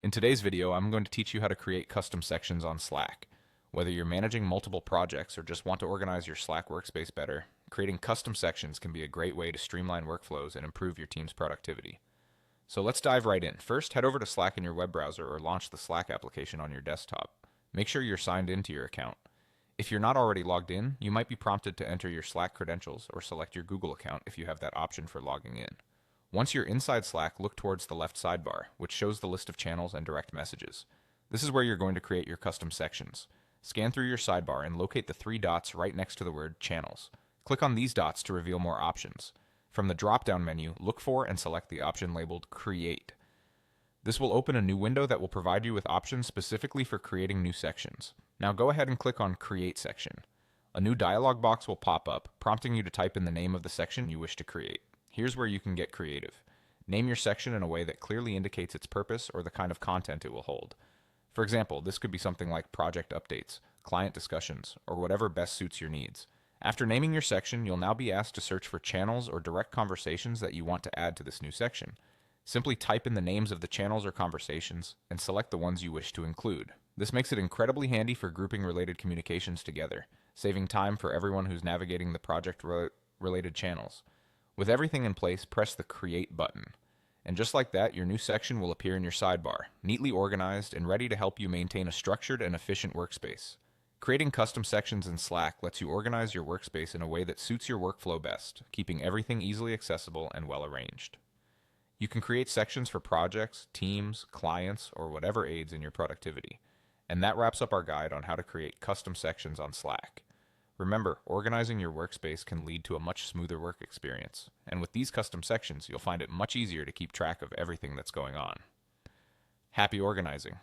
In today's video, I'm going to teach you how to create custom sections on Slack. Whether you're managing multiple projects or just want to organize your Slack workspace better, creating custom sections can be a great way to streamline workflows and improve your team's productivity. So let's dive right in. First, head over to Slack in your web browser or launch the Slack application on your desktop. Make sure you're signed into your account. If you're not already logged in, you might be prompted to enter your Slack credentials or select your Google account if you have that option for logging in. Once you're inside Slack, look towards the left sidebar, which shows the list of channels and direct messages. This is where you're going to create your custom sections. Scan through your sidebar and locate the three dots right next to the word Channels. Click on these dots to reveal more options. From the drop-down menu, look for and select the option labeled Create. This will open a new window that will provide you with options specifically for creating new sections. Now go ahead and click on Create Section. A new dialog box will pop up, prompting you to type in the name of the section you wish to create. Here's where you can get creative. Name your section in a way that clearly indicates its purpose or the kind of content it will hold. For example, this could be something like project updates, client discussions, or whatever best suits your needs. After naming your section, you'll now be asked to search for channels or direct conversations that you want to add to this new section. Simply type in the names of the channels or conversations and select the ones you wish to include. This makes it incredibly handy for grouping related communications together, saving time for everyone who's navigating the project-related channels. With everything in place, press the Create button. And just like that, your new section will appear in your sidebar, neatly organized and ready to help you maintain a structured and efficient workspace. Creating custom sections in Slack lets you organize your workspace in a way that suits your workflow best, keeping everything easily accessible and well arranged. You can create sections for projects, teams, clients, or whatever aids in your productivity. And that wraps up our guide on how to create custom sections on Slack. Remember, organizing your workspace can lead to a much smoother work experience, and with these custom sections, you'll find it much easier to keep track of everything that's going on. Happy organizing!